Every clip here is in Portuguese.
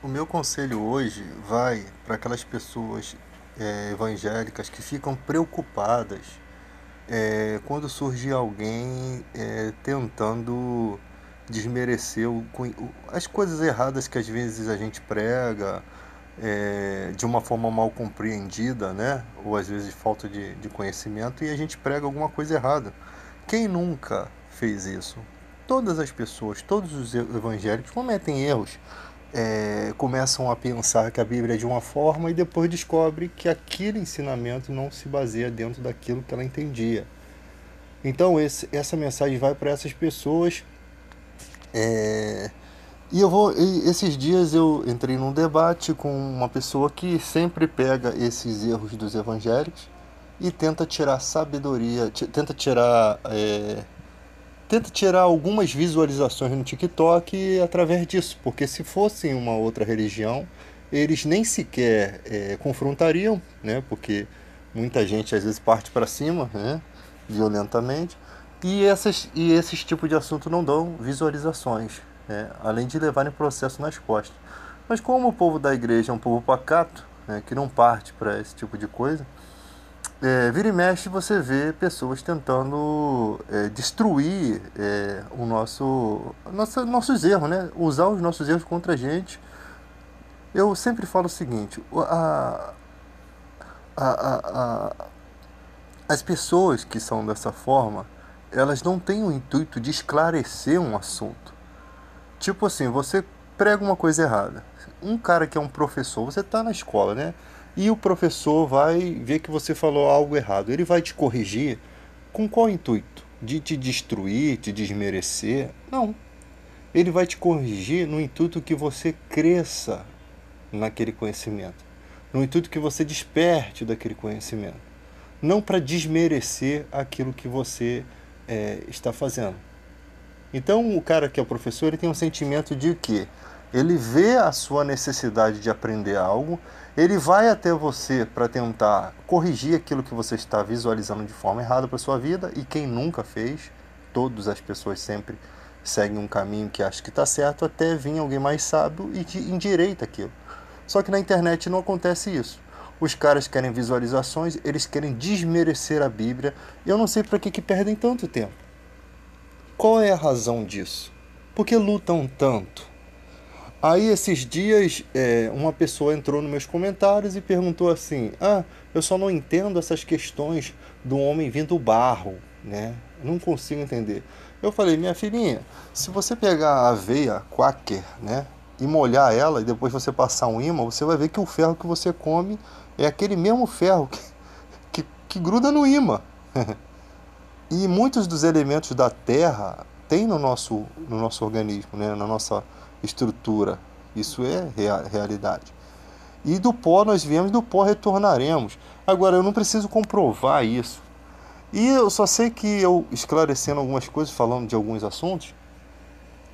O meu conselho hoje vai para aquelas pessoas evangélicas que ficam preocupadas quando surge alguém tentando desmerecer as coisas erradas que às vezes a gente prega de uma forma mal compreendida, né? Ou às vezes falta de conhecimento e a gente prega alguma coisa errada. Quem nunca fez isso? Todas as pessoas, todos os evangélicos cometem erros, começam a pensar que a Bíblia é de uma forma e depois descobre que aquele ensinamento não se baseia dentro daquilo que ela entendia. Então essa mensagem vai para essas pessoas. é, esses dias eu entrei num debate com uma pessoa que sempre pega esses erros dos evangélicos e tenta tirar sabedoria, tenta tirar algumas visualizações no TikTok através disso, porque se fossem uma outra religião, eles nem sequer confrontariam, né? Porque muita gente às vezes parte para cima, né? Violentamente, e esses tipos de assunto não dão visualizações, né? Além de levarem processo nas costas. Mas como o povo da igreja é um povo pacato, né? Que não parte para esse tipo de coisa, vira e mexe você vê pessoas tentando destruir nossos erros, né? Usar os nossos erros contra a gente. Eu sempre falo o seguinte: a, a, a, as pessoas que são dessa forma, elas não têm o intuito de esclarecer um assunto. Tipo assim, você prega uma coisa errada. Um cara que é um professor, você está na escola, né? E o professor vai ver que você falou algo errado. Ele vai te corrigir com qual intuito? De te destruir, te desmerecer? Não. Ele vai te corrigir no intuito que você cresça naquele conhecimento. No intuito que você desperte daquele conhecimento. Não para desmerecer aquilo que você está fazendo. Então o cara que é o professor, ele tem um sentimento de que ele vê a sua necessidade de aprender algo, ele vai até você para tentar corrigir aquilo que você está visualizando de forma errada para sua vida, e quem nunca fez, todas as pessoas sempre seguem um caminho que acha que está certo até vir alguém mais sábio e te endireita aquilo. Só que na internet não acontece isso. Os caras querem visualizações, eles querem desmerecer a Bíblia. Eu não sei para que perdem tanto tempo. Qual é a razão disso? Por que lutam tanto? Aí esses dias uma pessoa entrou nos meus comentários e perguntou assim: eu só não entendo essas questões do homem vindo do barro, né? Eu não consigo entender. Eu falei: minha filhinha, se você pegar a aveia quaker, né, e molhar ela e depois você passar um ímã, você vai ver que o ferro que você come é aquele mesmo ferro que gruda no ímã. E muitos dos elementos da Terra tem no nosso organismo, né? Na nossa estrutura. Isso é realidade. E do pó nós viemos, do pó retornaremos. Agora, eu não preciso comprovar isso. E eu só sei que eu esclarecendo algumas coisas, falando de alguns assuntos,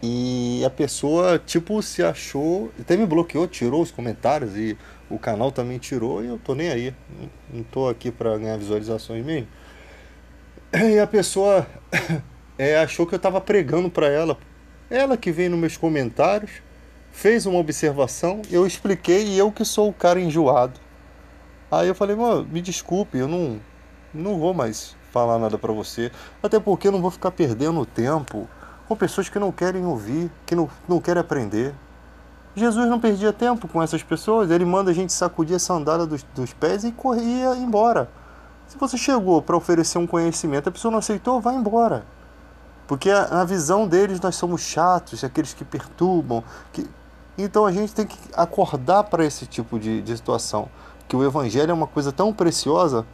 e a pessoa, tipo, se achou, até me bloqueou, tirou os comentários, e o canal também tirou, e eu tô nem aí. Não tô aqui pra ganhar visualizações mesmo. E a pessoa achou que eu estava pregando para ela. Ela que veio nos meus comentários, fez uma observação, eu expliquei e eu que sou o cara enjoado. Aí eu falei: mano, me desculpe, eu não vou mais falar nada para você. Até porque eu não vou ficar perdendo tempo com pessoas que não querem ouvir, que não querem aprender. Jesus não perdia tempo com essas pessoas, ele manda a gente sacudir a sandália dos pés e corria embora. Se você chegou para oferecer um conhecimento, a pessoa não aceitou, vai embora. Porque na visão deles nós somos chatos, aqueles que perturbam. Então a gente tem que acordar para esse tipo de situação. Que o evangelho é uma coisa tão preciosa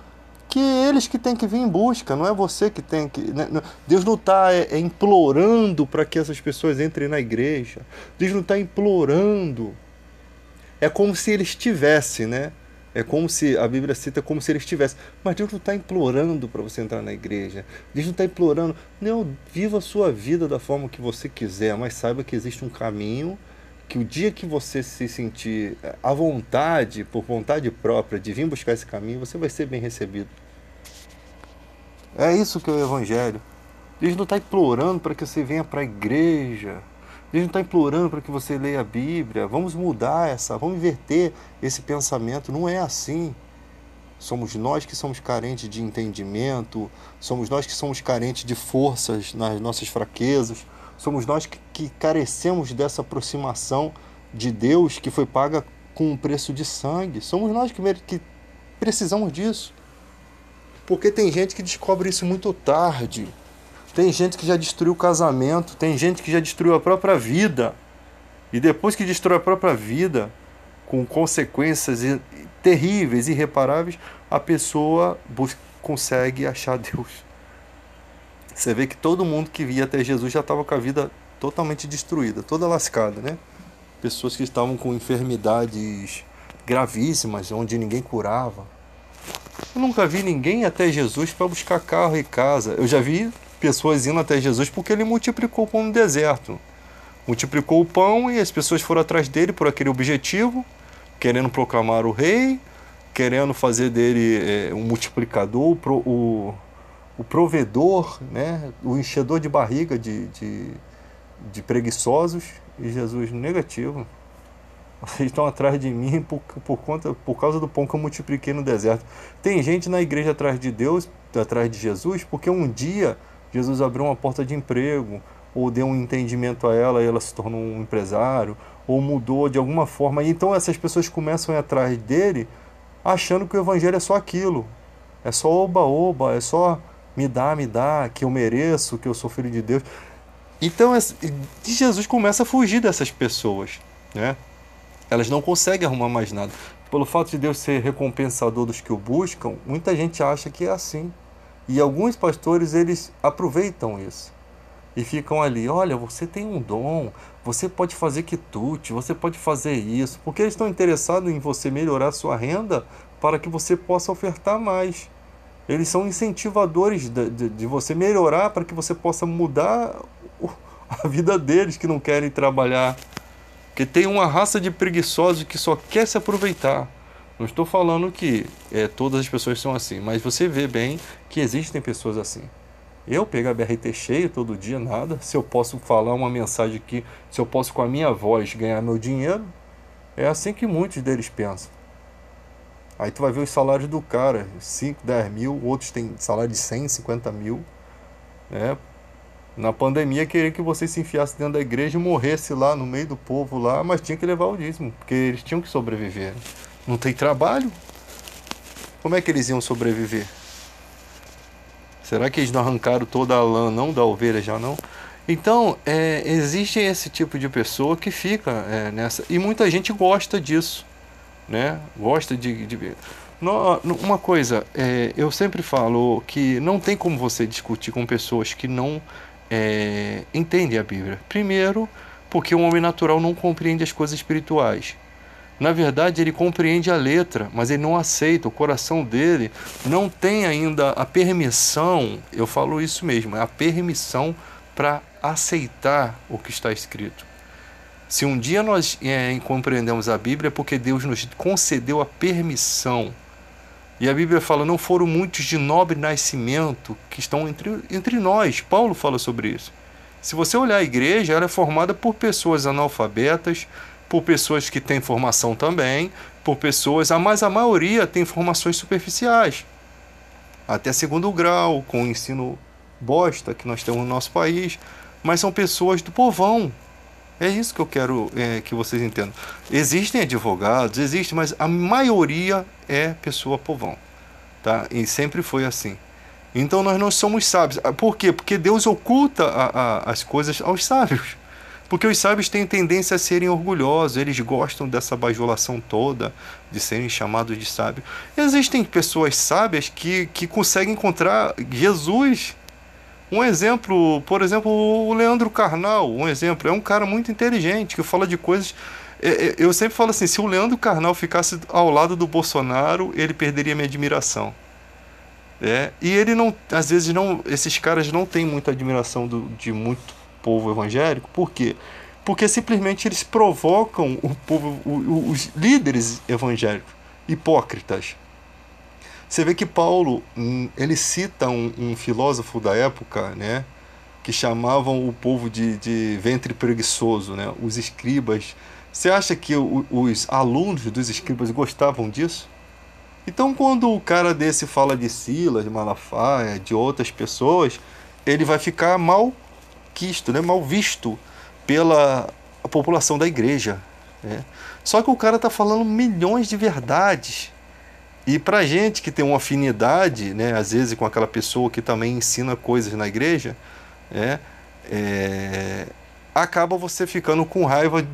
que eles que têm que vir em busca, não é você que tem que. Deus não está implorando para que essas pessoas entrem na igreja. Deus não está implorando. É como se eles tivessem, né? É como se a Bíblia cita como se eles tivessem. Mas Deus não está implorando para você entrar na igreja. Deus não está implorando. Não, viva a sua vida da forma que você quiser, mas saiba que existe um caminho que o dia que você se sentir à vontade, por vontade própria, de vir buscar esse caminho, você vai ser bem recebido. É isso que é o Evangelho. Deus não está implorando para que você venha para a igreja. Deus não está implorando para que você leia a Bíblia. Vamos mudar vamos inverter esse pensamento. Não é assim. Somos nós que somos carentes de entendimento, somos nós que somos carentes de forças nas nossas fraquezas, somos nós que carecemos dessa aproximação de Deus que foi paga com um preço de sangue. Somos nós que precisamos disso. Porque tem gente que descobre isso muito tarde. Tem gente que já destruiu o casamento, tem gente que já destruiu a própria vida. E depois que destrói a própria vida, com consequências terríveis, irreparáveis, a pessoa consegue achar Deus. Você vê que todo mundo que via até Jesus já estava com a vida totalmente destruída, toda lascada, né? Pessoas que estavam com enfermidades gravíssimas, onde ninguém curava. Eu nunca vi ninguém até Jesus para buscar carro e casa. Eu já vi pessoas indo até Jesus porque ele multiplicou o pão no deserto. Multiplicou o pão e as pessoas foram atrás dele por aquele objetivo, querendo proclamar o rei, querendo fazer dele um multiplicador, o provedor, né? O enchedor de barriga de preguiçosos. E Jesus, negativo. Vocês estão atrás de mim por causa do pão que eu multipliquei no deserto. Tem gente na igreja atrás de Deus, atrás de Jesus, porque um dia Jesus abriu uma porta de emprego, ou deu um entendimento a ela e ela se tornou um empresário, ou mudou de alguma forma. Então essas pessoas começam a ir atrás dele, achando que o evangelho é só aquilo. É só oba-oba, é só me dá, que eu mereço, que eu sou filho de Deus. Então Jesus começa a fugir dessas pessoas, né? Elas não conseguem arrumar mais nada. Pelo fato de Deus ser recompensador dos que o buscam, muita gente acha que é assim. E alguns pastores, eles aproveitam isso. E ficam ali, olha, você tem um dom, você pode fazer quitute, você pode fazer isso. Porque eles estão interessados em você melhorar a sua renda para que você possa ofertar mais. Eles são incentivadores de você melhorar para que você possa mudar a vida deles que não querem trabalhar. Porque tem uma raça de preguiçosos que só quer se aproveitar. Não estou falando que todas as pessoas são assim, mas você vê bem que existem pessoas assim. Eu pego a BRT cheia todo dia, nada. Se eu posso falar uma mensagem aqui, se eu posso com a minha voz ganhar meu dinheiro, é assim que muitos deles pensam. Aí tu vai ver os salários do cara, 5, 10 mil, outros têm salário de 100, 50 mil. Né? Na pandemia queria que você se enfiasse dentro da igreja e morresse lá no meio do povo lá, mas tinha que levar o dízimo, porque eles tinham que sobreviver. Não tem trabalho? Como é que eles iam sobreviver? Será que eles não arrancaram toda a lã não da ovelha já não? Então, existe esse tipo de pessoa que fica nessa. E muita gente gosta disso, né? Gosta de ver. Uma coisa, eu sempre falo que não tem como você discutir com pessoas que não entendem a Bíblia. Primeiro, porque o homem natural não compreende as coisas espirituais. Na verdade, ele compreende a letra, mas ele não aceita. O coração dele não tem ainda a permissão, eu falo isso mesmo, é a permissão para aceitar o que está escrito. Se um dia nós compreendemos a Bíblia, é porque Deus nos concedeu a permissão. E a Bíblia fala, não foram muitos de nobre nascimento que estão entre nós. Paulo fala sobre isso. Se você olhar a igreja, ela é formada por pessoas analfabetas, por pessoas que têm formação também, por pessoas, mas a maioria tem formações superficiais. Até segundo grau, com o ensino bosta que nós temos no nosso país, mas são pessoas do povão. É isso que eu quero que vocês entendam. Existem advogados, mas a maioria é pessoa povão. Tá? E sempre foi assim. Então nós não somos sábios. Por quê? Porque Deus oculta as coisas aos sábios. Porque os sábios têm tendência a serem orgulhosos, eles gostam dessa bajulação toda, de serem chamados de sábios. Existem pessoas sábias que conseguem encontrar Jesus. Um exemplo, por exemplo, o Leandro Carnal, um exemplo, é um cara muito inteligente, que fala de coisas... Eu sempre falo assim, se o Leandro Carnal ficasse ao lado do Bolsonaro, ele perderia minha admiração. E ele não, às vezes, esses caras não têm muita admiração de muito povo evangélico. Por quê? Porque simplesmente eles provocam o povo, os líderes evangélicos, hipócritas. Você vê que Paulo, ele cita um filósofo da época, né? que chamavam o povo de ventre preguiçoso, né? Os escribas. Você acha que os alunos dos escribas gostavam disso? Então, quando o cara desse fala de Silas, de Malafaia, de outras pessoas, ele vai ficar mal quisto, né? Mal visto pela população da igreja, né? Só que o cara tá falando milhões de verdades. E pra gente que tem uma afinidade, né, às vezes com aquela pessoa que também ensina coisas na igreja, né, é, acaba você ficando com raiva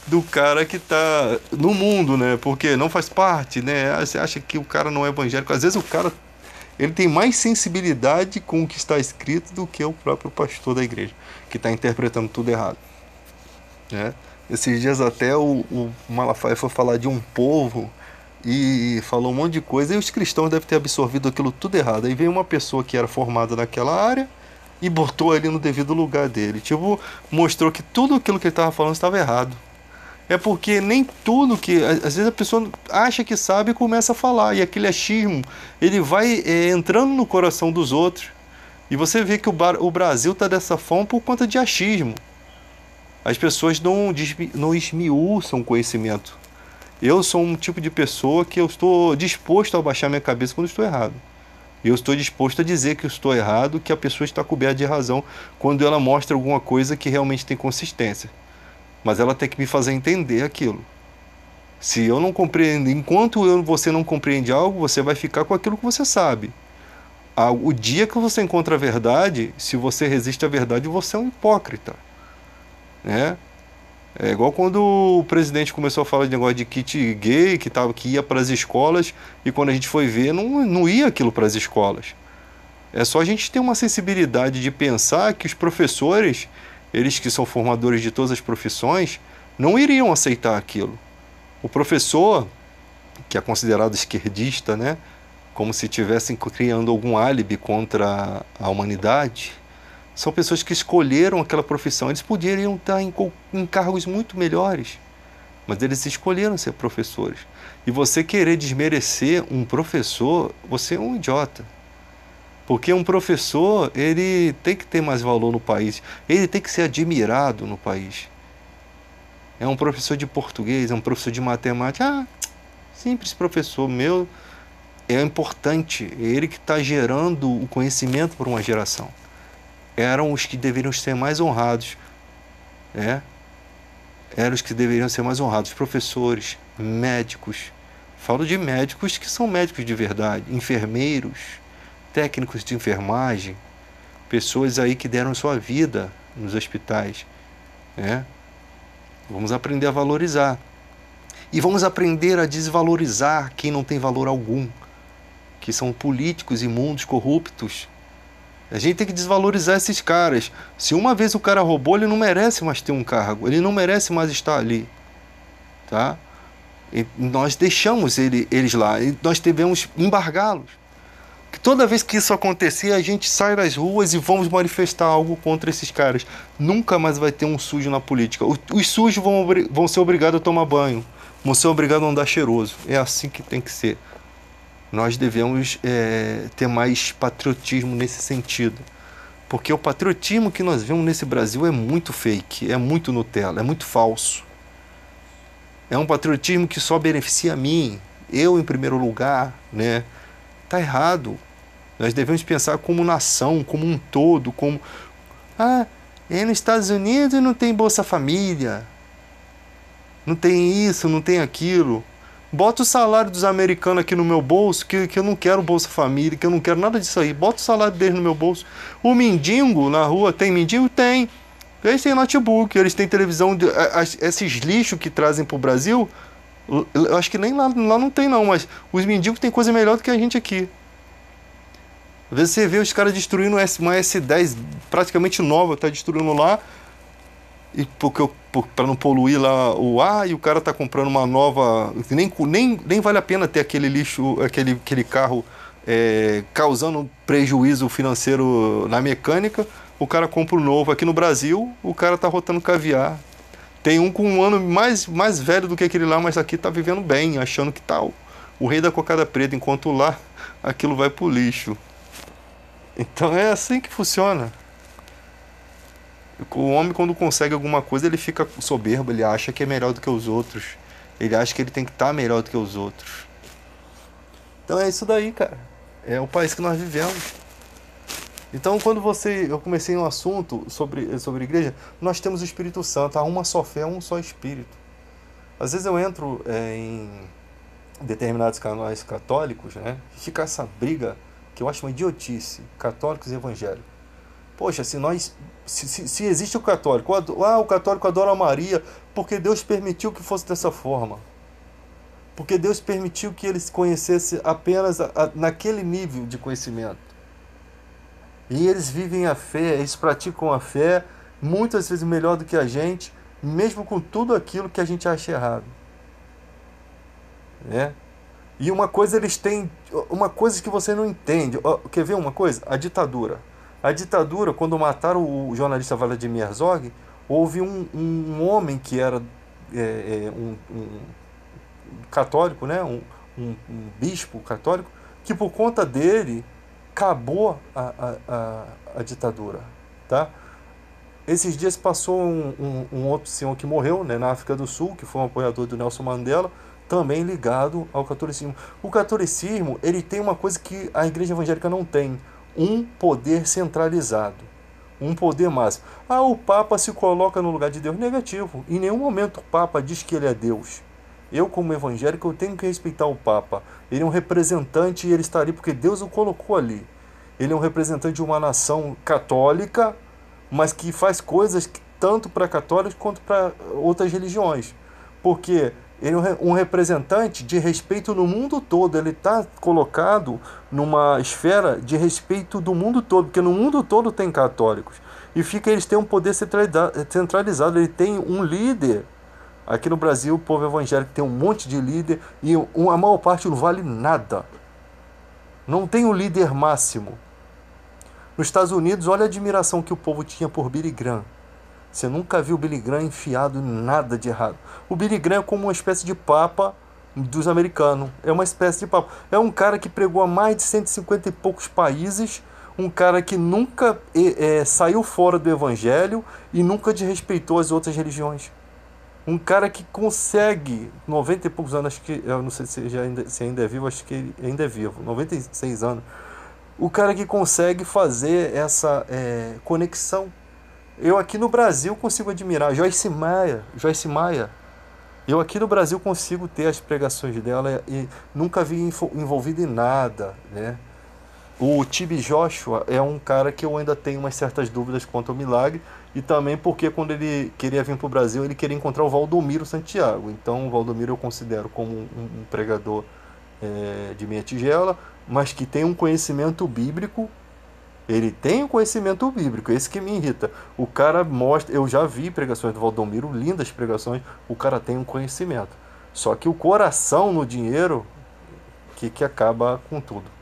do cara que tá no mundo, né? Porque não faz parte, né? Você acha que o cara não é evangélico. Às vezes o cara ele tem mais sensibilidade com o que está escrito do que o próprio pastor da igreja, que está interpretando tudo errado, né? Esses dias até o Malafaia foi falar de um povo e falou um monte de coisa e os cristãos devem ter absorvido aquilo tudo errado. Aí veio uma pessoa que era formada naquela área e botou ali no devido lugar dele. Tipo, mostrou que tudo aquilo que ele estava falando estava errado. É porque nem tudo que... Às vezes a pessoa acha que sabe e começa a falar. E aquele achismo, ele vai entrando no coração dos outros. E você vê que o Brasil está dessa forma por conta de achismo. As pessoas não esmiuçam conhecimento. Eu sou um tipo de pessoa que eu estou disposto a baixar minha cabeça quando estou errado. Eu estou disposto a dizer que eu estou errado, que a pessoa está coberta de razão quando ela mostra alguma coisa que realmente tem consistência. Mas ela tem que me fazer entender aquilo. Se eu não compreendo, você não compreende algo, você vai ficar com aquilo que você sabe. O dia que você encontra a verdade, se você resiste à verdade, você é um hipócrita, né? É igual quando o presidente começou a falar de negócio de kit gay, que ia para as escolas, e quando a gente foi ver, não ia aquilo para as escolas. É só a gente ter uma sensibilidade de pensar que os professores, eles que são formadores de todas as profissões, não iriam aceitar aquilo. O professor, que é considerado esquerdista, né, como se estivessem criando algum álibi contra a humanidade, são pessoas que escolheram aquela profissão. Eles poderiam estar em cargos muito melhores, mas eles escolheram ser professores. E você querer desmerecer um professor, você é um idiota. Porque um professor, ele tem que ter mais valor no país. Ele tem que ser admirado no país. É um professor de português, é um professor de matemática. Ah, simples professor meu. É importante. É ele que está gerando o conhecimento para uma geração. Eram os que deveriam ser mais honrados, né? Eram os que deveriam ser mais honrados. Professores, médicos. Falo de médicos que são médicos de verdade. Enfermeiros, técnicos de enfermagem, pessoas aí que deram sua vida nos hospitais, né? Vamos aprender a valorizar. E vamos aprender a desvalorizar quem não tem valor algum, que são políticos imundos, corruptos. A gente tem que desvalorizar esses caras. Se uma vez o cara roubou, ele não merece mais ter um cargo, ele não merece mais estar ali, tá? E nós deixamos eles lá, e nós devemos embargá-los. Que toda vez que isso acontecer, a gente sai das ruas e vamos manifestar algo contra esses caras. Nunca mais vai ter um sujo na política. Os sujos vão ser obrigados a tomar banho, vão ser obrigados a andar cheiroso. É assim que tem que ser. Nós devemos ter mais patriotismo nesse sentido. Porque o patriotismo que nós vemos nesse Brasil é muito fake, é muito Nutella, é muito falso. É um patriotismo que só beneficia a mim, eu em primeiro lugar, né? Tá errado. Nós devemos pensar como nação, como um todo, como... Ah, nos Estados Unidos não tem Bolsa Família, não tem isso, não tem aquilo. Bota o salário dos americanos aqui no meu bolso, que eu não quero Bolsa Família, que eu não quero nada disso aí. Bota o salário deles no meu bolso. O mendigo na rua, tem mendigo? Tem. Eles têm notebook, eles têm televisão. Esses lixos que trazem pro Brasil, eu acho que nem lá não tem não, mas os mendigos têm coisa melhor do que a gente aqui. Às vezes você vê os caras destruindo uma S10 praticamente nova, tá destruindo lá, e para não poluir lá o ar, e o cara tá comprando uma nova, nem vale a pena ter aquele lixo, aquele carro causando prejuízo financeiro na mecânica. O cara compra um novo. Aqui no Brasil, o cara tá rotando caviar. Tem um com um ano mais velho do que aquele lá, mas aqui tá vivendo bem, achando que tá o rei da cocada preta, enquanto lá aquilo vai pro lixo. Então é assim que funciona. O homem, quando consegue alguma coisa, ele fica soberbo, ele acha que é melhor do que os outros. Ele acha que ele tem que estar melhor do que os outros. Então é isso daí, cara. É o país que nós vivemos. Então, quando eu comecei um assunto sobre igreja, nós temos o Espírito Santo, há uma só fé, um só Espírito. Às vezes eu entro em determinados canais católicos, né? Fica essa briga que eu acho uma idiotice, católicos e evangélicos. Poxa, se existe o católico, o católico adora a Maria porque Deus permitiu que fosse dessa forma. Porque Deus permitiu que ele se conhecesse apenas naquele nível de conhecimento. E eles vivem a fé, eles praticam a fé muitas vezes melhor do que a gente, mesmo com tudo aquilo que a gente acha errado. Né? E uma coisa eles têm, uma coisa que você não entende. Quer ver uma coisa? A ditadura. A ditadura, quando mataram o jornalista Vladimir Herzog, houve um homem que era um católico, né? Um bispo católico, que por conta dele acabou a ditadura. Tá? Esses dias passou um outro senhor que morreu, né, na África do Sul, que foi um apoiador do Nelson Mandela, também ligado ao catolicismo. O catolicismo, ele tem uma coisa que a igreja evangélica não tem: um poder centralizado, um poder máximo. O Papa se coloca no lugar de Deus. Negativo. Em nenhum momento o Papa diz que ele é Deus. Eu, como evangélico, eu tenho que respeitar o Papa. Ele é um representante e ele está ali porque Deus o colocou ali. Ele é um representante de uma nação católica, mas que faz coisas tanto para católicos quanto para outras religiões. Porque ele é um representante de respeito no mundo todo. Ele está colocado numa esfera de respeito do mundo todo, porque no mundo todo tem católicos. E eles têm um poder centralizado. Ele tem um líder. Aqui no Brasil, o povo evangélico tem um monte de líder e a maior parte não vale nada. Não tem um líder máximo. Nos Estados Unidos, olha a admiração que o povo tinha por Billy Graham. Você nunca viu o Billy Graham enfiado em nada de errado. O Billy Graham é como uma espécie de papa dos americanos. É uma espécie de papa. É um cara que pregou a mais de 150 e poucos países. Um cara que nunca saiu fora do evangelho e nunca desrespeitou as outras religiões. Um cara que consegue, 90 e poucos anos, acho que, eu não sei se ainda é vivo, acho que ele ainda é vivo, 96 anos. O cara que consegue fazer essa conexão. Eu aqui no Brasil consigo admirar Joyce Maia. Eu aqui no Brasil consigo ter as pregações dela e nunca vi envolvido em nada, né? O T.B. Joshua é um cara que eu ainda tenho umas certas dúvidas quanto ao milagre, e também porque quando ele queria vir para o Brasil, ele queria encontrar o Valdomiro Santiago. Então o Valdomiro eu considero como um pregador de meia tigela, mas que tem um conhecimento bíblico. Ele tem um conhecimento bíblico, esse que me irrita. O cara mostra, eu já vi pregações do Valdomiro, lindas pregações, o cara tem um conhecimento. Só que o coração no dinheiro que acaba com tudo.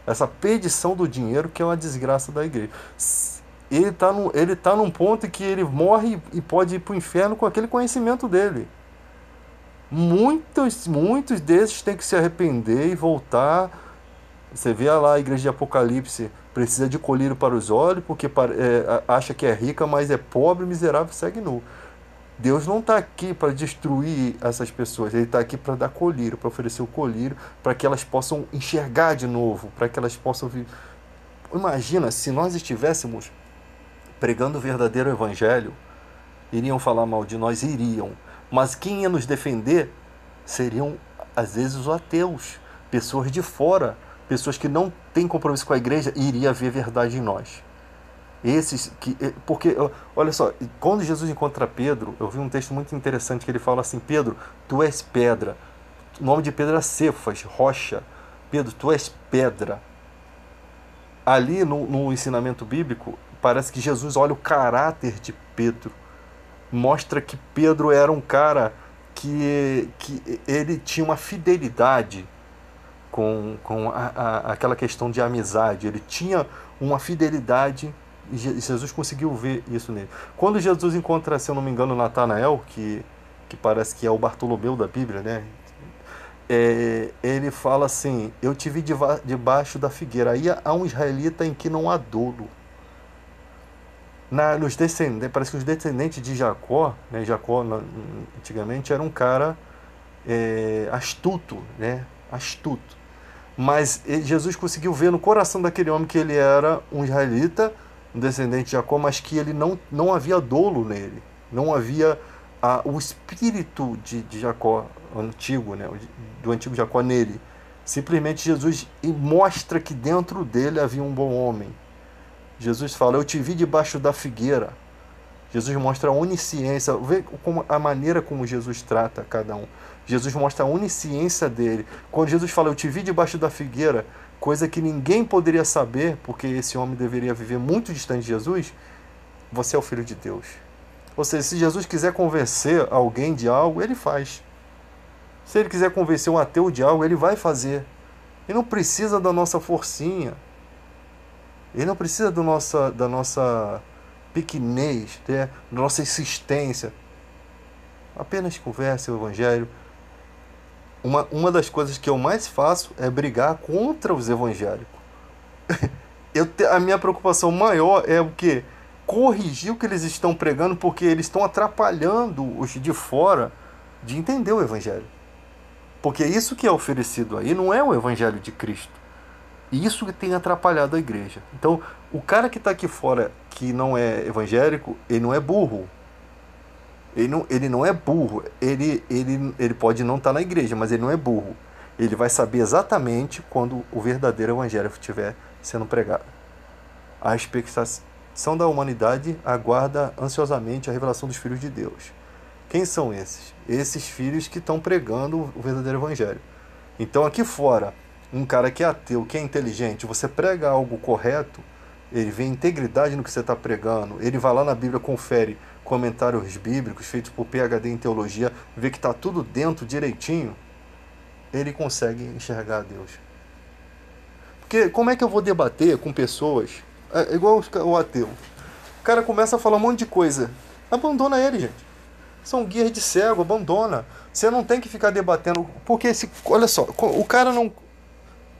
Essa perdição do dinheiro que é uma desgraça da igreja. Ele tá num ponto em que ele morre e pode ir para o inferno com aquele conhecimento dele. Muitos desses têm que se arrepender e voltar. Você vê lá a igreja de Apocalipse, precisa de colírio para os olhos, porque acha que é rica, mas é pobre, miserável, segue nu. Deus não está aqui para destruir essas pessoas, Ele está aqui para dar colírio, para oferecer o colírio, para que elas possam enxergar de novo, para que elas possam vir. Imagina se nós estivéssemos pregando o verdadeiro evangelho, iriam falar mal de nós, iriam, mas quem ia nos defender seriam às vezes os ateus, pessoas de fora, pessoas que não têm compromisso com a igreja, e iria ver verdade em nós. Porque, olha só, quando Jesus encontra Pedro, eu vi um texto muito interessante que ele fala assim: Pedro, tu és pedra. O nome de Pedro era Cefas, rocha. Pedro, tu és pedra. Ali no ensinamento bíblico, parece que Jesus olha o caráter de Pedro. Mostra que Pedro era um cara que ele tinha uma fidelidade com aquela questão de amizade. Ele tinha uma fidelidade. E Jesus conseguiu ver isso nele. Quando Jesus encontra, se eu não me engano, Natanael, que parece que é o Bartolomeu da Bíblia, né? Ele fala assim: eu te vi debaixo da figueira. Aí há um israelita em que não há dolo. Nos descendentes, parece que os descendentes de Jacó, né, Jacó antigamente era um cara astuto, né, astuto. Mas Jesus conseguiu ver no coração daquele homem que ele era um israelita, um descendente de Jacó, mas que ele não havia dolo nele, não havia o espírito de Jacó antigo, né, do antigo Jacó nele. Simplesmente Jesus mostra que dentro dele havia um bom homem. Jesus fala: eu te vi debaixo da figueira. Jesus mostra a onisciência. Vê a maneira como Jesus trata cada um. Jesus mostra a onisciência dele. Quando Jesus fala: eu te vi debaixo da figueira, coisa que ninguém poderia saber, porque esse homem deveria viver muito distante de Jesus, você é o Filho de Deus. Ou seja, se Jesus quiser convencer alguém de algo, ele faz. Se ele quiser convencer um ateu de algo, ele vai fazer. Ele não precisa da nossa forcinha. Ele não precisa da nossa pequenez, né? Da nossa insistência. Apenas converse o Evangelho. Uma das coisas que eu mais faço é brigar contra os evangélicos. A minha preocupação maior é o quê? Corrigir o que eles estão pregando, porque eles estão atrapalhando os de fora de entender o Evangelho. Porque isso que é oferecido aí não é o Evangelho de Cristo. E isso que tem atrapalhado a igreja. Então, o cara que está aqui fora, que não é evangélico, ele não é burro. Ele não é burro. Ele pode não estar na igreja, mas ele não é burro. Ele vai saber exatamente quando o verdadeiro evangelho estiver sendo pregado. A expectação da humanidade aguarda ansiosamente a revelação dos filhos de Deus. Quem são esses? Esses filhos que estão pregando o verdadeiro evangelho. Então, aqui fora, um cara que é ateu, que é inteligente, você prega algo correto, ele vê integridade no que você está pregando, ele vai lá na Bíblia, confere comentários bíblicos feitos por PhD em teologia, vê que está tudo dentro direitinho, ele consegue enxergar a Deus. Porque como é que eu vou debater com pessoas, igual o ateu? O cara começa a falar um monte de coisa, abandona ele, gente. São guias de cego, abandona. Você não tem que ficar debatendo, porque olha só, o cara não...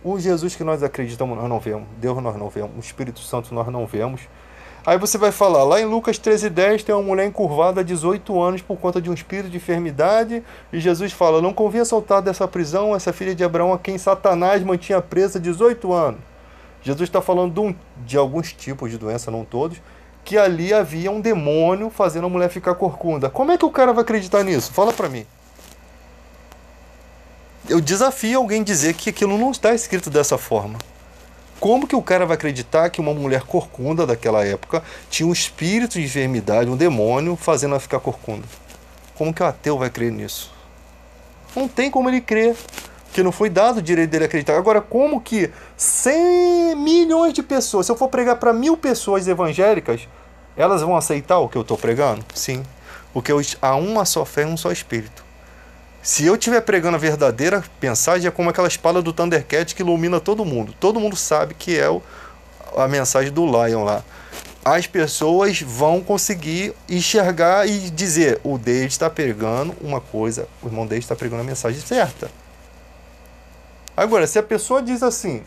O Jesus que nós acreditamos, nós não vemos. Deus nós não vemos. O Espírito Santo nós não vemos. Aí você vai falar, lá em Lucas 13:10 tem uma mulher encurvada há 18 anos por conta de um espírito de enfermidade. E Jesus fala: não convinha soltar dessa prisão essa filha de Abraão a quem Satanás mantinha presa 18 anos. Jesus está falando de alguns tipos de doença, não todos, que ali havia um demônio fazendo a mulher ficar corcunda. Como é que o cara vai acreditar nisso? Fala pra mim. Eu desafio alguém a dizer que aquilo não está escrito dessa forma. Como que o cara vai acreditar que uma mulher corcunda daquela época tinha um espírito de enfermidade, um demônio, fazendo ela ficar corcunda? Como que o ateu vai crer nisso? Não tem como ele crer, porque não foi dado o direito dele acreditar. Agora, como que 100 milhões de pessoas, se eu for pregar para 1000 pessoas evangélicas, elas vão aceitar o que eu estou pregando? Sim, porque há uma só fé e um só espírito. Se eu estiver pregando a verdadeira mensagem, é como aquela espada do Thundercat que ilumina todo mundo. Todo mundo sabe que é a mensagem do Lion lá. As pessoas vão conseguir enxergar e dizer: o David está pregando uma coisa, o irmão David está pregando a mensagem certa. Agora, se a pessoa diz assim,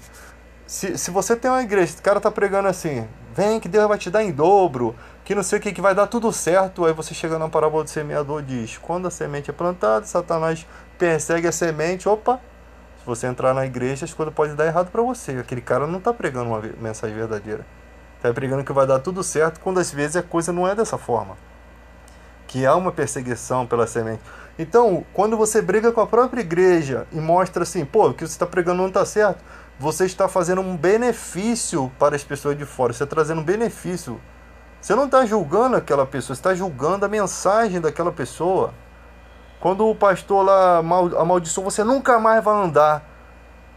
se você tem uma igreja, o cara está pregando assim: vem que Deus vai te dar em dobro, que não sei o que vai dar tudo certo. Aí você chega na parábola do semeador e diz: quando a semente é plantada, Satanás persegue a semente. Opa, se você entrar na igreja, as coisas podem dar errado para você. Aquele cara não está pregando uma mensagem verdadeira, está pregando que vai dar tudo certo, quando às vezes a coisa não é dessa forma, que há uma perseguição pela semente. Então, quando você briga com a própria igreja e mostra assim: pô, o que você está pregando não está certo, você está fazendo um benefício para as pessoas de fora, você está trazendo um benefício. Você não está julgando aquela pessoa, você está julgando a mensagem daquela pessoa. Quando o pastor lá amaldiçoou, você nunca mais vai andar.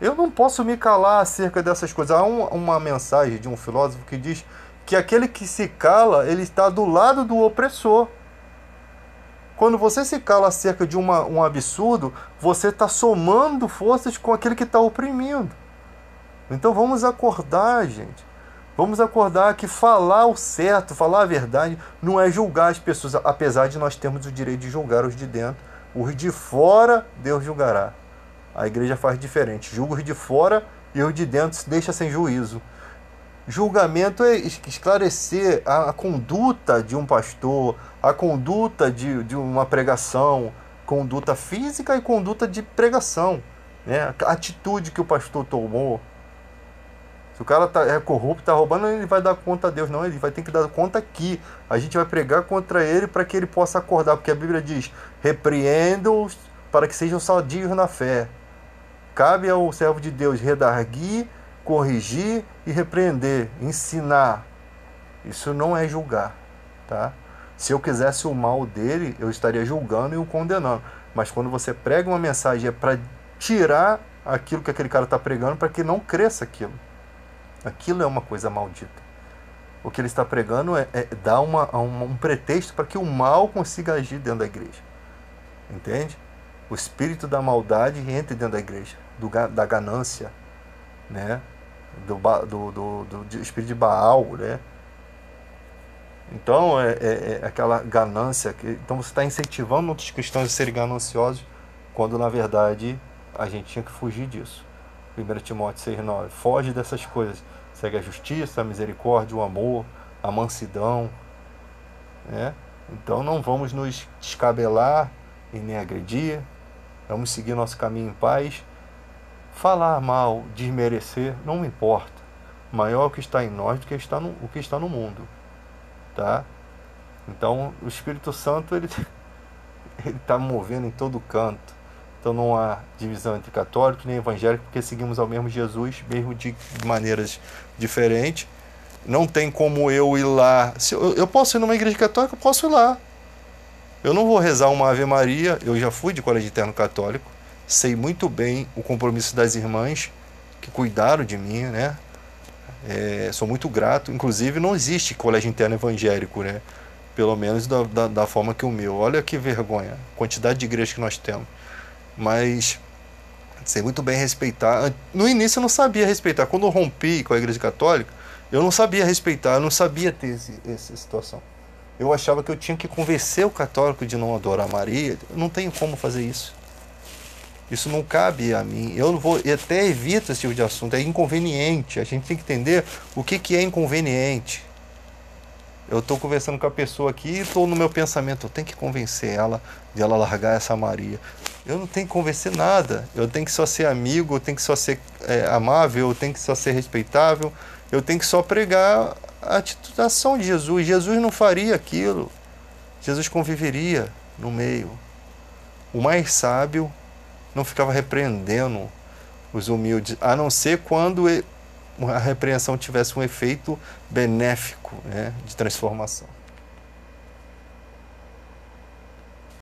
Eu não posso me calar acerca dessas coisas. Há uma mensagem de um filósofo que diz que aquele que se cala, ele está do lado do opressor. Quando você se cala acerca de um absurdo, você está somando forças com aquele que está oprimindo. Então vamos acordar, gente. Vamos acordar que falar o certo, falar a verdade, não é julgar as pessoas, apesar de nós termos o direito de julgar os de dentro. Os de fora, Deus julgará. A igreja faz diferente. Julga os de fora e os de dentro se deixa sem juízo. Julgamento é esclarecer a conduta de um pastor, a conduta de uma pregação, conduta física e conduta de pregação, né? A atitude que o pastor tomou. Se o cara é corrupto, está roubando, ele vai dar conta a Deus. Não, ele vai ter que dar conta aqui. A gente vai pregar contra ele para que ele possa acordar. Porque a Bíblia diz, repreenda-os para que sejam sadios na fé. Cabe ao servo de Deus redarguir, corrigir e repreender, ensinar. Isso não é julgar, tá? Se eu quisesse o mal dele, eu estaria julgando e o condenando. Mas quando você prega uma mensagem, é para tirar aquilo que aquele cara está pregando, para que não cresça aquilo. Aquilo é uma coisa maldita. O que ele está pregando é dar um pretexto para que o mal consiga agir dentro da igreja. Entende? O espírito da maldade entre dentro da igreja, da ganância, né? Do espírito de Baal, né? Então é aquela ganância então você está incentivando outros cristãos a serem gananciosos, quando na verdade a gente tinha que fugir disso. 1 Timóteo 6,9, foge dessas coisas, segue a justiça, a misericórdia, o amor, a mansidão, né? Então não vamos nos descabelar e nem agredir, vamos seguir nosso caminho em paz. Falar mal, desmerecer, não me importa. Maior é o que está em nós do que o que está no mundo, tá? Então o Espírito Santo ele está movendo em todo canto. Então não há divisão entre católicos nem evangélicos, porque seguimos ao mesmo Jesus, mesmo de maneiras diferentes. Não tem como eu ir lá. Se eu posso ir numa igreja católica, eu posso ir lá. Eu não vou rezar uma Ave Maria. Eu já fui de colégio interno católico, sei muito bem o compromisso das irmãs que cuidaram de mim, né? Sou muito grato. Inclusive não existe colégio interno evangélico, né? Pelo menos da forma que o meu. Olha que vergonha, a quantidade de igrejas que nós temos. Mas sei muito bem respeitar. No início eu não sabia respeitar. Quando eu rompi com a igreja católica, eu não sabia respeitar, eu não sabia ter essa situação. Eu achava que eu tinha que convencer o católico de não adorar Maria. Eu não tenho como fazer isso. Isso não cabe a mim. Eu até evito esse tipo de assunto. É inconveniente. A gente tem que entender o que é inconveniente. Eu estou conversando com a pessoa aqui e estou no meu pensamento. Eu tenho que convencer ela de ela largar essa Maria. Eu não tenho que convencer nada. Eu tenho que só ser amigo, eu tenho que só ser amável, eu tenho que só ser respeitável. Eu tenho que só pregar a ação de Jesus. Jesus não faria aquilo. Jesus conviveria no meio. O mais sábio não ficava repreendendo os humildes, a não ser quando a repreensão tivesse um efeito benéfico, né, de transformação.